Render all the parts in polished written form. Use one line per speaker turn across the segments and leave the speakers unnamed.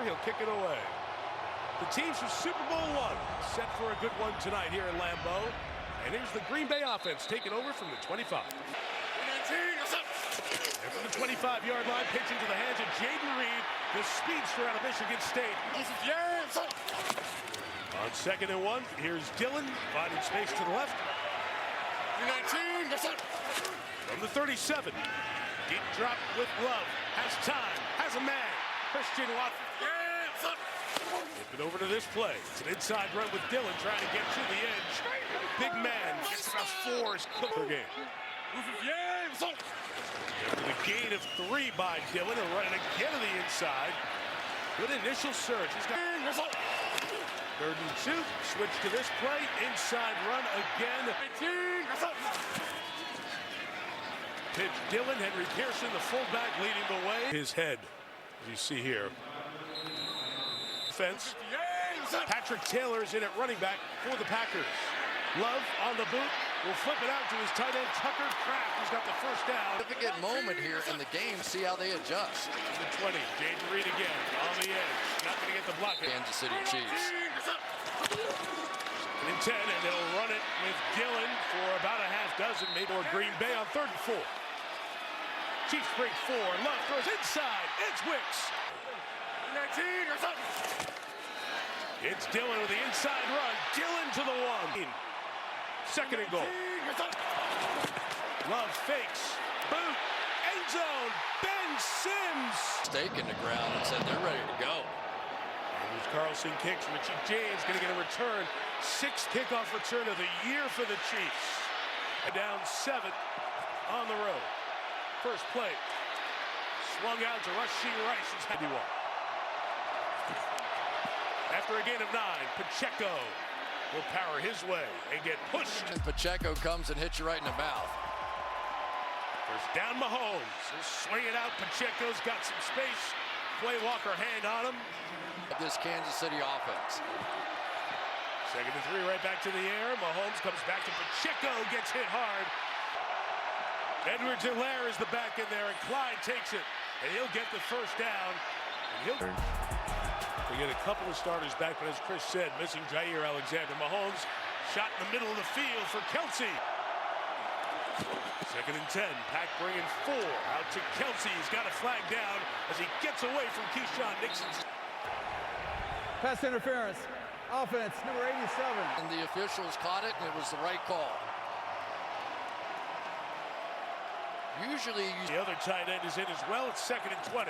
He'll kick it away. The teams from Super Bowl I set for a good one tonight here in Lambeau. And here's the Green Bay offense taking over from the 25. And from the 25-yard line, pitch into the hands of Jaden Reed, the speedster out of Michigan State. On 2nd and 1, here's Dillon, finding space to the left. From the 37, deep drop with Love, has time, has a man. Christian Watson. Flip it over to this play. It's an inside run with Dillon trying to get to the edge. Big man gets about 4 per game. After the gain of 3 by Dillon, he'll run it again to the inside. Good initial surge. He's got 3rd and 2. Switch to this play. Inside run again. Pitch Dillon. Henry Pearson, the fullback, leading the way. His head, as you see here. Defense. Patrick Taylor is in at running back for the Packers. Love on the boot. Will flip it out to his tight end, Tucker Kraft, who's got the first down.
Significant moment here in the game. See how they adjust.
The 20, Jaden Reed again on the edge. Not going to get the block.
Kansas City Chiefs.
And 10, and they'll run it with Dillon for about a half dozen, maybe, or Green Bay on 3rd and 4. Chiefs break 4. Love throws inside. It's Wicks. It's Dillon with the inside run. Dillon to the 1. 2nd and goal. Love fakes. Boot. End zone. Ben Sims.
Stake in the ground and said they're ready to go.
Here's Carlson kicks. Richie James going to get a return. 6th kickoff return of the year for the Chiefs. Down 7 on the road. First play. Swung out to Rashee Rice. It's 51. After a gain of 9, Pacheco will power his way and get pushed.
And Pacheco comes and hits you right in the mouth.
First down, Mahomes. He'll swing it out. Pacheco's got some space. Quay Walker hand on him.
This Kansas City offense.
2nd and 3, right back to the air. Mahomes comes back to Pacheco, gets hit hard. Edwards-Helaire is the back in there, and Clyde takes it. And he'll get the first down. And we get a couple of starters back, but as Chris said, missing Jair Alexander. Mahomes shot in the middle of the field for Kelce. 2nd and 10, Pack bringing 4 out to Kelce. He's got a flag down as he gets away from Keyshawn Nixon.
Pass interference, offense, number 87.
And the officials caught it, and it was the right call. Usually,
the other tight end is in as well. It's 2nd and 20.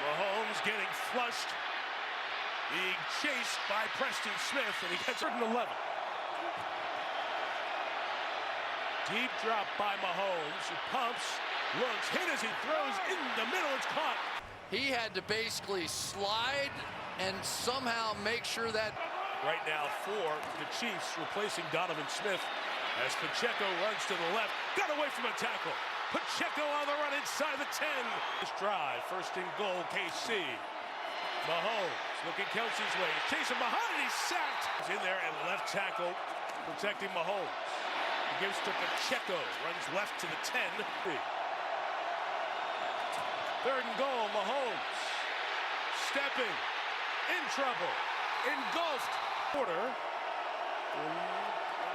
Mahomes getting flushed, being chased by Preston Smith, and he gets 3rd and 11. Deep drop by Mahomes, who pumps, looks, hit as he throws in the middle, it's caught.
He had to basically slide and somehow make sure that.
Right now for the Chiefs, replacing Donovan Smith as Pacheco runs to the left, got away from a tackle. Pacheco on the run inside the 10. This drive, 1st and goal, KC. Mahomes looking Kelce's way. Chasing behind, and he's sacked. He's in there and left tackle protecting Mahomes. He gives to Pacheco, runs left to the 10. 3rd and goal, Mahomes. Stepping, in trouble, engulfed. Quarter. I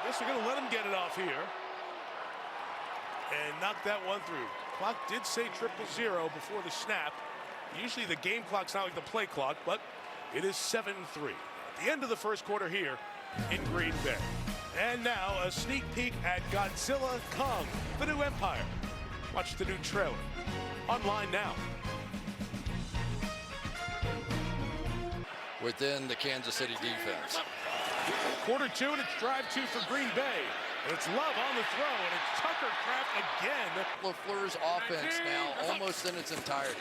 guess they're going to let him get it off here. And knock that one through. Clock did say 0-0 before the snap. Usually the game clock's not like the play clock, but it is 7-3. At the end of the first quarter here in Green Bay. And now a sneak peek at Godzilla Kong, the new Empire. Watch the new trailer. Online now.
Within the Kansas City defense.
Quarter 2, and it's drive 2 for Green Bay. And it's Love on the throw, and it's Tucker Kraft again.
LaFleur's offense now almost in its entirety.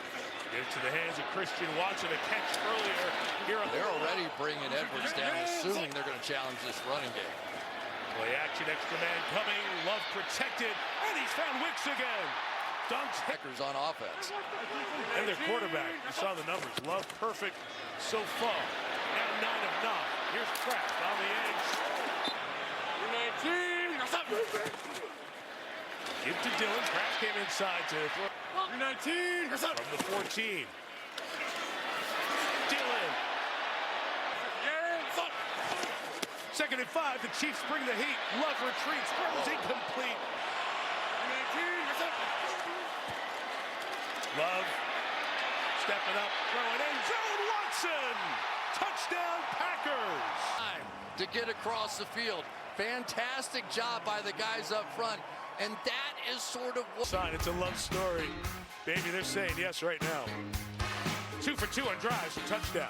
Into the hands of Christian Watson, a catch earlier here on.
They're already bringing Edwards down, assuming they're going to challenge this running game.
Play action, extra man coming, Love protected, and he's found Wicks again. Dunks.
Packers on offense.
And their quarterback, you saw the numbers, Love perfect so far. Now 9 of 9. Here's Kraft on the edge. Give to Dillon. Kraft came inside to throw. 19. From the 14. Second and 5, the Chiefs bring the heat. Love retreats, throws incomplete. Love stepping up, throwing in zone. Watson! Touchdown Packers!
Time to get across the field. Fantastic job by the guys up front. And that is sort of what...
Sign, it's a love story. Baby, they're saying yes right now. 2 for 2 on drives and touchdowns.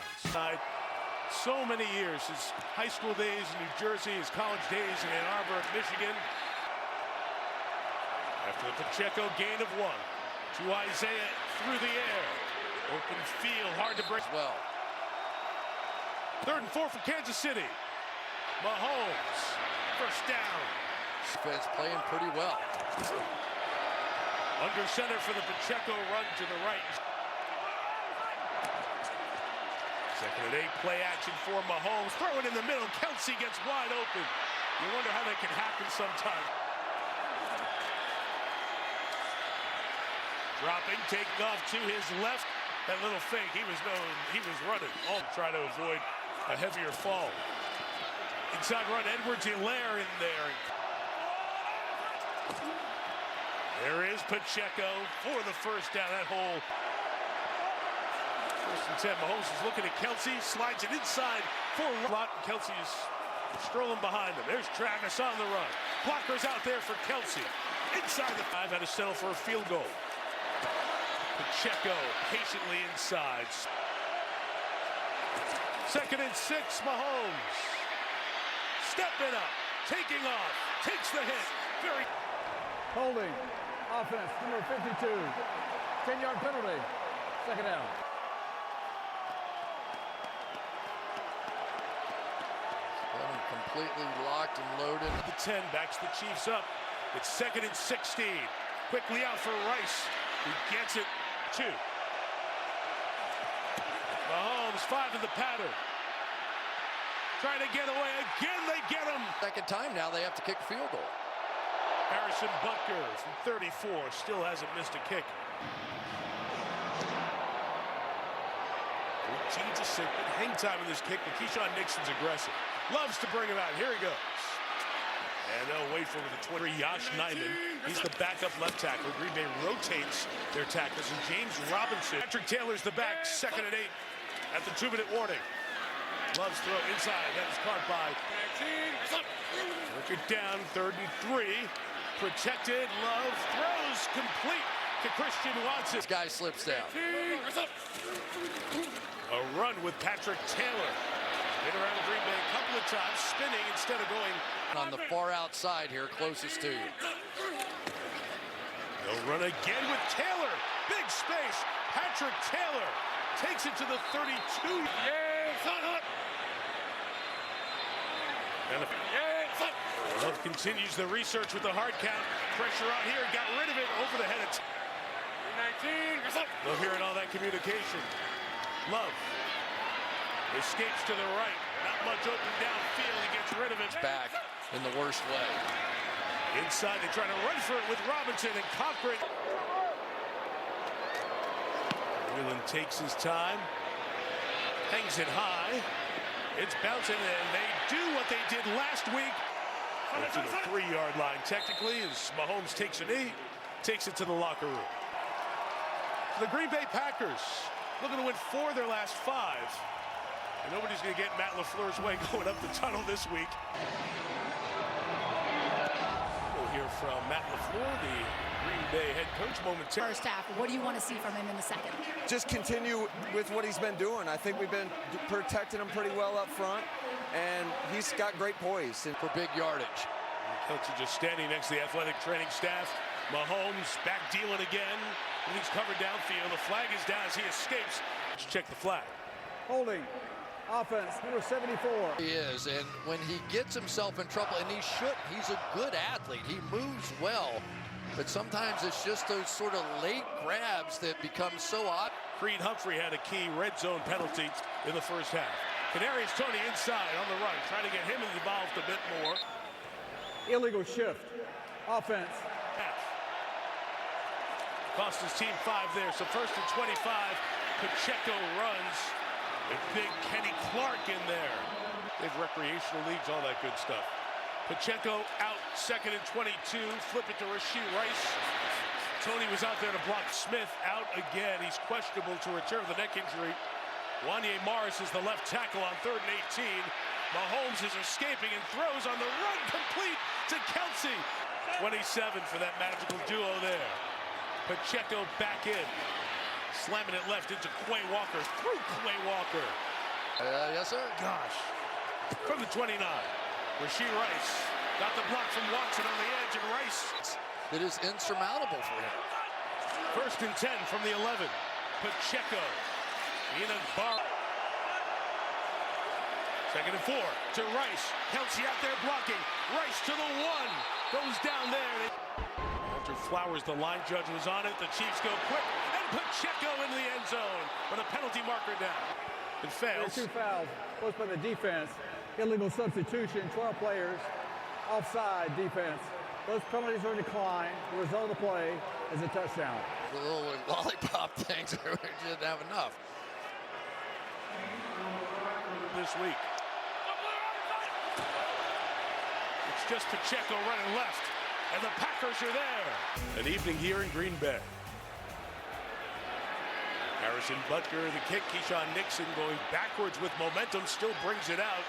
So many years, his high school days in New Jersey, his college days in Ann Arbor, Michigan. After the Pacheco gain of 1 to Isaiah through the air. Open field, hard to break.
Well,
3rd and 4 for Kansas City. Mahomes, first down.
defense playing pretty well.
Under center for the Pacheco run to the right. 2nd and 8, play action for Mahomes. Throw it in the middle. Kelsey gets wide open. You wonder how that can happen sometime. Dropping, taking off to his left. That little fake, he was running. All try to avoid a heavier fall. Inside run, Edwards-Helaire in there. There is Pacheco for the first down. That hole. 1st and 10. Mahomes is looking at Kelsey, slides it inside for a lot. Kelsey is strolling behind him. There's Travis on the run. Blockers out there for Kelsey. Inside the 5, had to settle for a field goal. Pacheco patiently inside. 2nd and 6, Mahomes. Stepping up, taking off, takes the hit. Very
Holding. Offense, number 52. 10-yard penalty. 2nd down.
Completely locked and loaded.
The 10 backs the Chiefs up. It's 2nd and 16. Quickly out for Rice, who gets it 2. Mahomes 5 in the pattern. Trying to get away again. They get him.
2nd time now they have to kick a field goal.
Harrison Butker from 34 still hasn't missed a kick. 14-6. Hang time in this kick, but Keyshawn Nixon's aggressive. Loves to bring him out. Here he goes. And they'll wait for the 20. Yosh Nijman. He's the backup left tackle. Green Bay rotates their tackles. And James Robinson. Patrick Taylor's the back. 2nd and 8 at the 2-minute warning. Loves throw inside. That is caught by. Work it down. 3rd and 3. Protected. Love throws complete to Christian Watson.
This guy slips down.
A run with Patrick Taylor. Been around Green Bay a couple of times, spinning instead of going
On the far outside here, closest to you.
They'll run again with Taylor. Big space. Patrick Taylor takes it to the 32. And Love continues the research with the hard count. Pressure out here. Got rid of it over the head of 19. Love hearing all that communication. Love escapes to the right. Not much open downfield. He gets rid of it.
Back in the worst way.
Inside, they try to run for it with Robinson and Cochran. Whelan takes his time. Hangs it high. It's bouncing, and they do what they did last week. To the 3-yard line, technically, as Mahomes takes a knee, takes it to the locker room. The Green Bay Packers looking to win 4 of their last 5. And nobody's going to get Matt LaFleur's way going up the tunnel this week. We'll hear from Matt LaFleur, the Green Bay head coach, momentarily.
First half, what do you want to see from him in the second?
Just continue with what he's been doing. I think we've been protecting him pretty well up front, and he's got great poise. And
For big yardage.
Kelsey just standing next to the athletic training staff. Mahomes back dealing again. And he's covered downfield. The flag is down as he escapes. Let's check the flag.
Holding. Offense, number 74.
He is, and when he gets himself in trouble, and he should, he's a good athlete. He moves well, but sometimes it's just those sort of late grabs that become so odd.
Creed Humphrey had a key red zone penalty in the first half. Kadarius Toney inside on the run, trying to get him involved a bit more.
Illegal shift. Offense.
Cost his team 5 there, so 1st and 25. Pacheco runs And big Kenny Clark in there. They have recreational leagues, all that good stuff. Pacheco out, 2nd and 22. Flip it to Rashee Rice. Tony was out there to block Smith. Out again. He's questionable to return with a neck injury. Wanya Morris is the left tackle on 3rd and 18. Mahomes is escaping and throws on the run, complete to Kelsey. 27 for that magical duo there. Pacheco back in. Slamming it left into Quay Walker. Through Quay Walker.
Yes, sir.
Gosh. From the 29. Rashee Rice got the block from Watson on the edge, and Rice.
That is insurmountable for him.
1st and 10 from the 11. Pacheco. Enoch Barr. 2nd and 4 to Rice. Kelsey out there blocking. Rice to the 1. Goes down there. After Flowers, the line judge was on it. The Chiefs go quick. And Pacheco into the end zone with a penalty marker down. It fails.
2 fouls, both by the defense. Illegal substitution, 12 players. Offside defense. Those penalties are declined. The result of the play is a touchdown.
The little lollipop things, we didn't have enough.
This week. It's just Pacheco running left. And the Packers are there. An evening here in Green Bay. Harrison Butker, the kick. Keyshawn Nixon going backwards with momentum, still brings it out.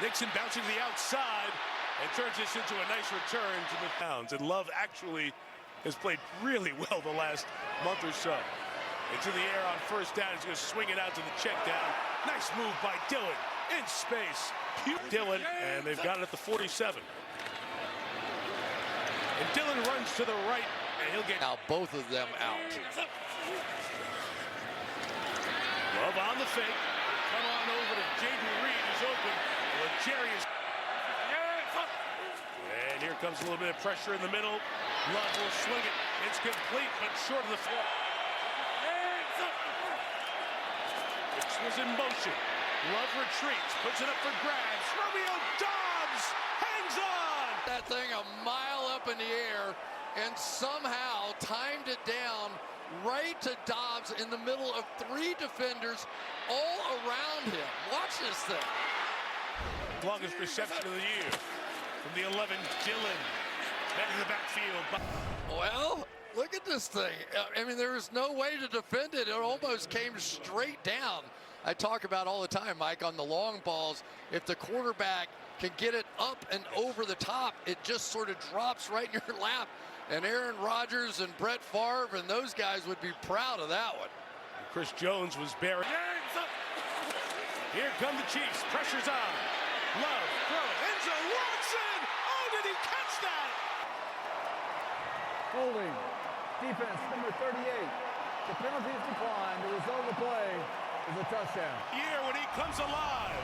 Nixon bouncing to the outside and turns this into a nice return to the pounds. And Love actually has played really well the last month or so. Into the air on 1st down. He's going to swing it out to the check down. Nice move by Dillon in space. Dillon, and they've got it at the 47. And Dillon runs to the right, and he'll get
Now both of them out.
Love on the fake. Come on over to Jaden Reed, who's open. Well, Jerry is. And here comes a little bit of pressure in the middle. Love will swing it. It's complete, but short of the floor. This was in motion. Love retreats, puts it up for grabs. Romeo Doubs hangs on.
That thing a mile up in the air and somehow timed it down right to Doubs in the middle of 3 defenders all around him. Watch this thing.
Longest reception of the year. From the 11, Dillon. Back in the backfield.
Well, look at this thing. I mean, there was no way to defend it. It almost came straight down. I talk about all the time, Mike, on the long balls, if the quarterback can get it up and over the top, it just sort of drops right in your lap. And Aaron Rodgers and Brett Favre and those guys would be proud of that one.
Chris Jones was buried. Here come the Chiefs. Pressure's on. Love, throw it. Enzo Watson! Oh, did he catch that?
Holding. Defense, number 38. The penalty is declined. The result of the play is a touchdown.
Year when he comes alive.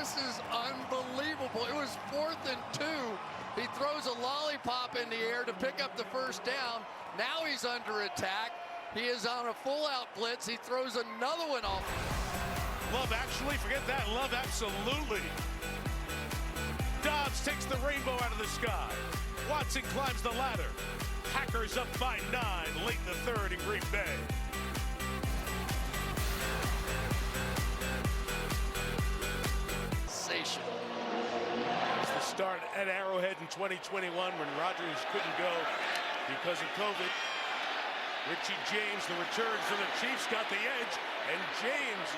This is unbelievable. It was 4th and 2. He throws a lollipop in the air to pick up the 1st down. Now he's under attack. He is on a full-out blitz. He throws another one off.
Love actually, forget that. Love absolutely. Dobbs takes the rainbow out of the sky. Watson climbs the ladder. Packers up by 9 late in the 3rd in Green Bay.
Sensation.
It's the start at Arrowhead in 2021 when Rodgers couldn't go because of COVID. Richie James, the return for the Chiefs, got the edge, and James.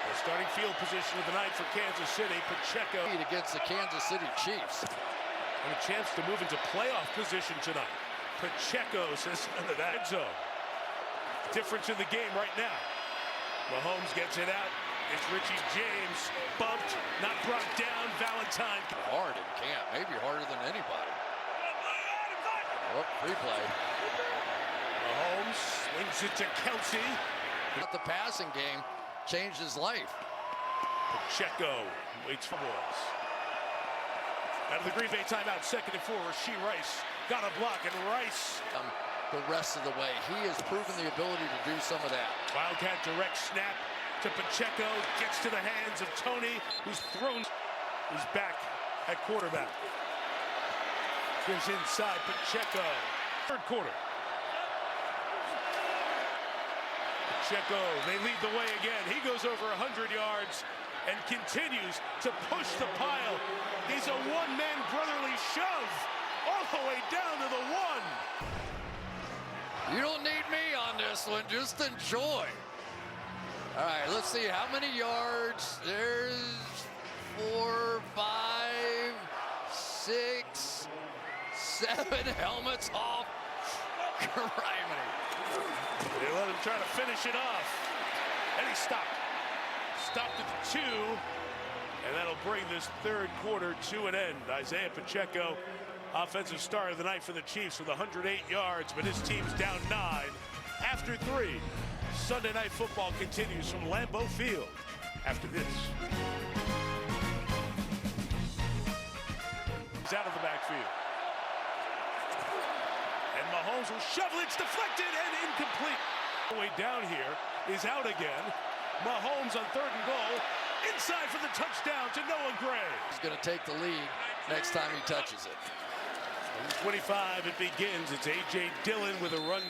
The starting field position of the night for Kansas City. Pacheco
Against the Kansas City Chiefs.
and a chance to move into playoff position tonight. Pacheco says none of that. Zone. Difference in the game right now. Mahomes gets it out. It's Richie James. Bumped, not brought down. Valentine.
Hard in camp, maybe harder than anybody. Oh, free play.
Mahomes swings it to Kelsey.
But the passing game changed his life.
Pacheco waits for boys. Out of the Green Bay timeout, 2nd and 4. Rashee Rice got a block, and Rice.
The rest of the way. He has proven the ability to do some of that.
Wildcat direct snap to Pacheco. Gets to the hands of Tony, who's thrown. He's back at quarterback. Gives inside Pacheco. 3rd quarter. Pacheco, they lead the way again. He goes over 100 yards and continues to push the pile. He's a one-man brotherly shove all the way down to the one.
You don't need me on this one. Just enjoy. All right, let's see how many yards. There's 4, 5, 6, 7 helmets off. Criminy.
They let him try to finish it off. And he stopped. Stopped at the 2. And that'll bring this third quarter to an end. Isaiah Pacheco, offensive star of the night for the Chiefs with 108 yards, but his team's down 9 after 3. Sunday Night Football continues from Lambeau Field after this. He's out of the backfield. And Mahomes will shovel it. It's deflected and incomplete. The way down here is out again. Mahomes on 3rd and goal. Inside for the touchdown to Noah Gray.
He's going to take the lead next time he touches it.
25, it begins. It's A.J. Dillon with a run.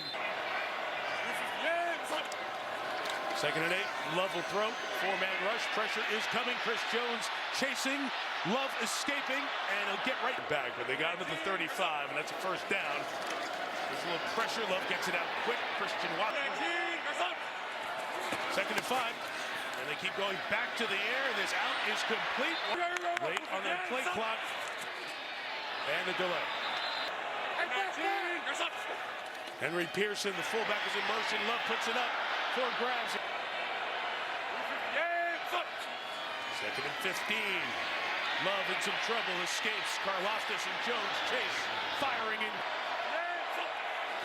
2nd and 8, Love will throw. 4-man rush, pressure is coming. Chris Jones chasing, Love escaping, and he'll get right back. But they got him at the 35, and that's a first down. There's a little pressure, Love gets it out quick. Christian Watson. 2nd and 5, and they keep going back to the air. This out is complete. Late on the play clock, and the delay. Henry Pearson, the fullback, is in motion. Love puts it up for grabs. 2nd and 15. Love in some trouble, escapes. Karlaftis and Jones chase, firing in.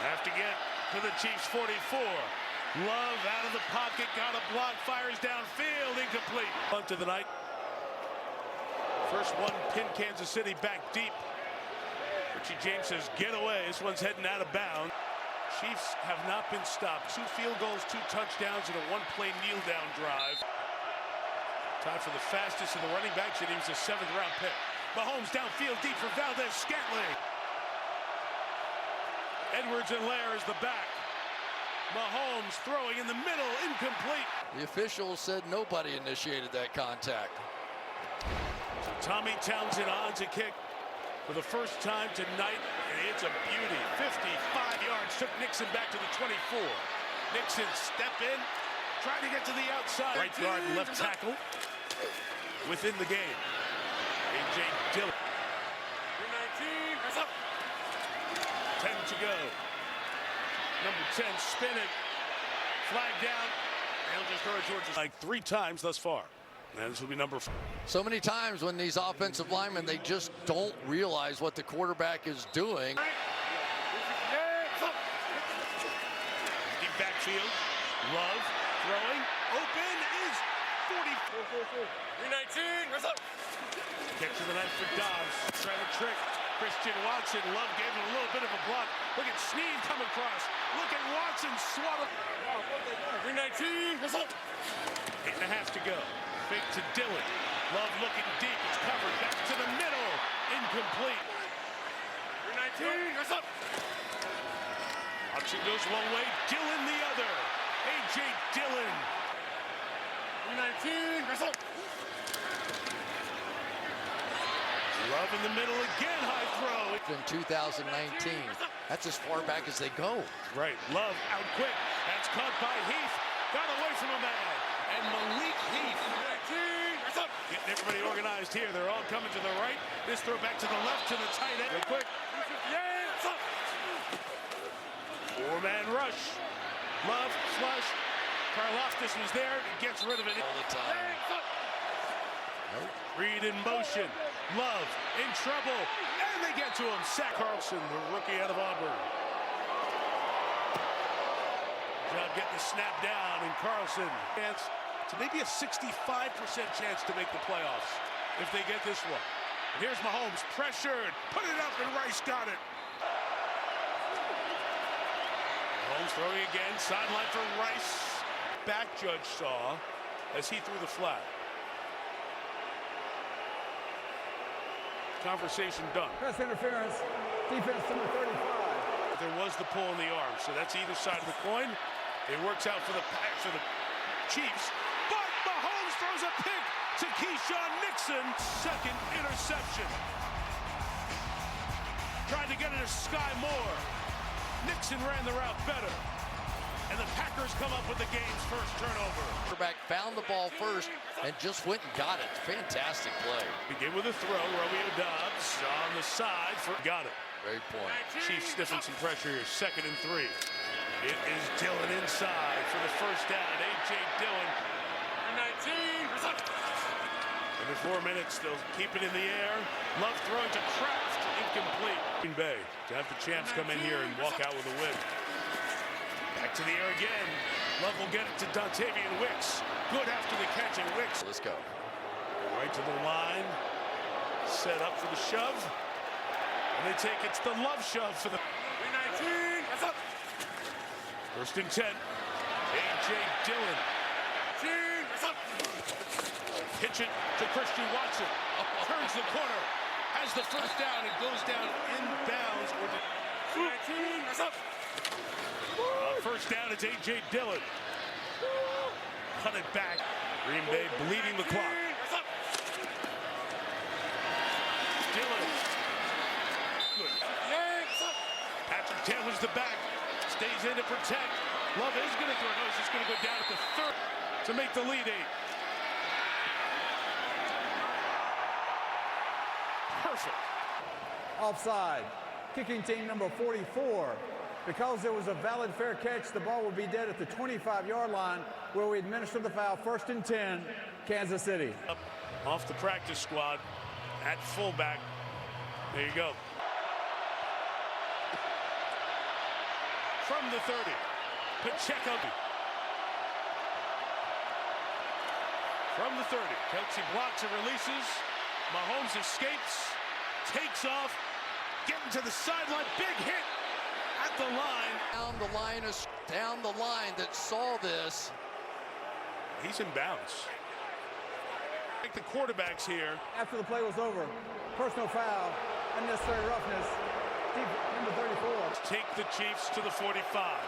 Have to get to the Chiefs 44. Love out of the pocket, got a block, fires downfield, incomplete. Punt of the night. First one, pin Kansas City back deep. Richie James says, get away. This one's heading out of bounds. Chiefs have not been stopped. 2 field goals, 2 touchdowns, and a 1-play kneel-down drive. Time for the fastest of the running backs, and he was a 7th-round pick. Mahomes downfield deep for Valdez-Scantling. Edwards and Lair is the back. Mahomes throwing in the middle, incomplete.
The officials said nobody initiated that contact.
So Tommy Townsend on to kick for the first time tonight, and it's a beauty. 55 yards, took Nixon back to the 24. Nixon step in, trying to get to the outside. Right guard and left tackle within the game. A.J. Dillon. 10 to go. Number 10 spinning. Flag down. And he'll just throw it towards us like 3 times thus far. And this will be number 4.
So many times when these offensive linemen, they just don't realize what the quarterback is doing.
Deep backfield. Love throwing. Open is 44.
319. What's up?
Catch of the night for Dobbs. Trying to trick Christian Watson. Love gave him a little bit of a block. Look at Snead come across. Look at Watson swallow.
319. What's up?
8.5 to go. Fake to Dillon. Love looking deep. It's covered. Back to the middle. Incomplete.
319. What's up?
Watson goes one way. Dillon the other. A.J. Dillon.
319. What's up?
Love in the middle again. High throw.
In 2019, that's as far back as they go.
Right. Love out quick. That's caught by Heath. Got away from a man. And Malik Heath.
319. What's up?
Getting everybody organized here. They're all coming to the right. This throw back to the left to the tight end. Real quick.
358. What's up?
4-man rush. Love, flush. Karlaftis was there. He gets rid of it.
All the time. Nope.
Reed in motion. Love in trouble. And they get to him. Sack Carlson, the rookie out of Auburn. Job getting the snap down, and Carlson chance to maybe a 65% chance to make the playoffs if they get this one. And here's Mahomes, pressured, put it up, and Rice got it. Mahomes throwing again, sideline for Rice. Back judge saw as he threw the flag. Conversation done.
Pass interference, defense number 35.
There was the pull in the arm, so that's either side of the coin. It works out for the Chiefs, but Mahomes throws a pick to Keyshawn Nixon. Second interception. Tried to get it to Sky Moore. Nixon ran the route better. And the Packers come up with the game's first turnover.
Quarterback found the ball first and just went and got it. Fantastic play.
Begin with a throw. Romeo Doubs on the side. Got it.
Great point.
Chiefs stiffing some pressure here. 2nd and 3. It is Dillon inside for the first down. A.J. Dillon.
19.
Under 4 minutes, they'll keep it in the air. Love throwing to Kraft. Incomplete. Green Bay to have the champs come in here and walk out with a win. Back to the air again. Love will get it to Dontavian Wicks. Good after the catch, and Wicks.
Let's go.
Right to the line. Set up for the shove. And they take it's the Love shove for the
19. That's up.
1st and 10. A.J. Dillon.
19. That's up.
Pitch it to Christian Watson. Turns the corner. Has the first down and goes down inbounds.
19. That's up.
First down, it's A.J. Dillon. Cut it back. Green Bay bleeding the clock.
That's up.
Dillon. Good.
Yeah, that's up.
Patrick Taylor's the back. Stays in to protect. Love is going to throw. No, he's just going to go down at the 3rd to make the lead 8. Perfect.
Offside. Kicking team number 44. Because there was a valid fair catch, the ball will be dead at the 25-yard line where we administer the foul. 1st and 10, Kansas City.
Up off the practice squad at fullback. There you go. From the 30, Pacheco. From the 30, Kelsey blocks and releases. Mahomes escapes, takes off, getting to the sideline. Big hit at the line.
Down the line that saw this.
He's in bounds. Like the quarterbacks here.
After the play was over, personal foul, unnecessary roughness, number 34.
Take the Chiefs to the 45. 5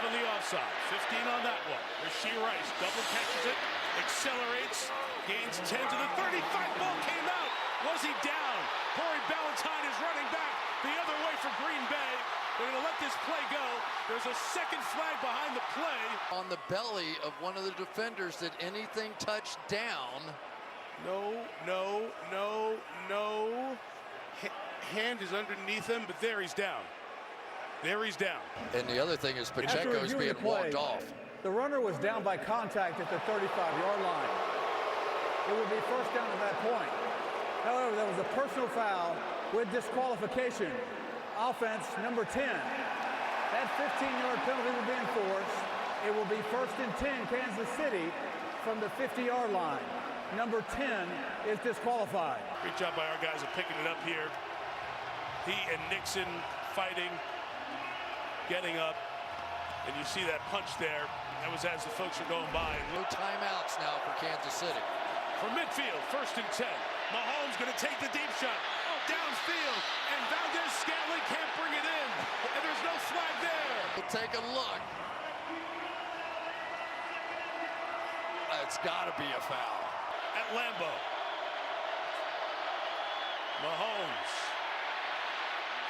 on the offside, 15 on that one. Rashee Rice double catches it, accelerates, gains 10 to the 35. Ball came out. Was he down? Corey Ballantyne is running back the other way for Green Bay. They're going to let this play go. There's a second flag behind the play.
On the belly of one of the defenders. Did anything touch down?
No. Hand is underneath him, but there he's down. There he's down.
And the other thing is Pacheco's being walked off.
The runner was down by contact at the 35-yard line. It would be first down at that point. However, there was a personal foul with disqualification. Offense number 10. That 15-yard penalty will be enforced. It will be 1st and 10 Kansas City from the 50-yard line. Number 10 is disqualified.
Great job by our guys of picking it up here. He and Nixon fighting, getting up, and you see that punch there. That was as the folks are going by.
No timeouts now for Kansas City.
From midfield, 1st and 10. Mahomes going to take the deep shot. Downfield, and Valdez-Scantling can't bring it in. And there's no flag there.
We'll take a look. It's got to be a foul.
At Lambeau. Mahomes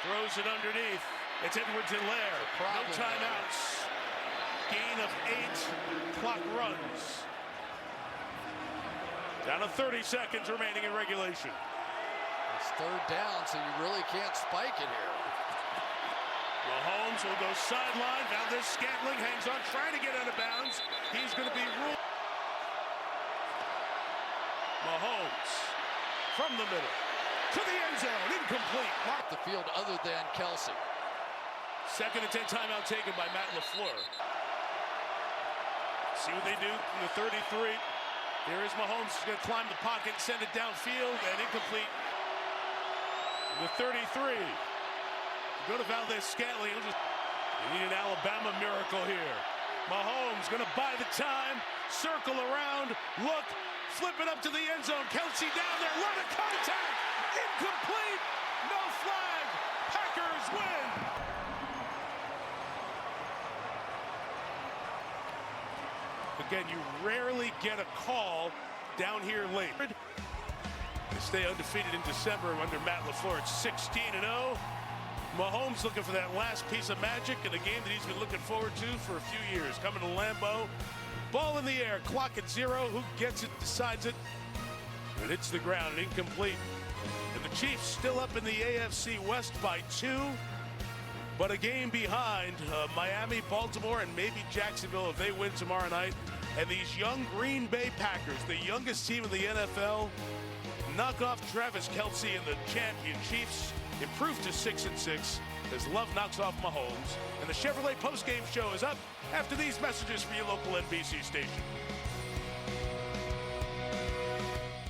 throws it underneath. It's Edwards-Helaire. No timeouts. Gain of 8. Clock runs. Down to 30 seconds remaining in regulation.
It's 3rd down, so you really can't spike it here.
Mahomes will go sideline. Valdez-Scantling hangs on, trying to get out of bounds. He's going to be ruled. Mahomes from the middle to the end zone. Incomplete.
Mark the field other than Kelsey.
2nd and 10 timeout taken by Matt LaFleur. See what they do from the 33. Here is Mahomes. He's going to climb the pocket, send it downfield, and incomplete. The 33. Go to Valdez-Scantling. You need an Alabama miracle here. Mahomes going to buy the time, circle around, look, flip it up to the end zone. Kelsey down there, line of contact, incomplete, no flag. Packers win. Again, you rarely get a call down here late. They stay undefeated in December under Matt LaFleur at 16-0. Mahomes looking for that last piece of magic in a game that he's been looking forward to for a few years. Coming to Lambeau, ball in the air, clock at 0. Who gets it, decides it. It hits the ground, incomplete. And the Chiefs still up in the AFC West by 2, but a game behind Miami, Baltimore, and maybe Jacksonville if they win tomorrow night. And these young Green Bay Packers, the youngest team in the NFL, knock off Travis Kelce and the champion Chiefs, improve to 6-6 as Love knocks off Mahomes. And the Chevrolet postgame show is up after these messages from your local NBC station.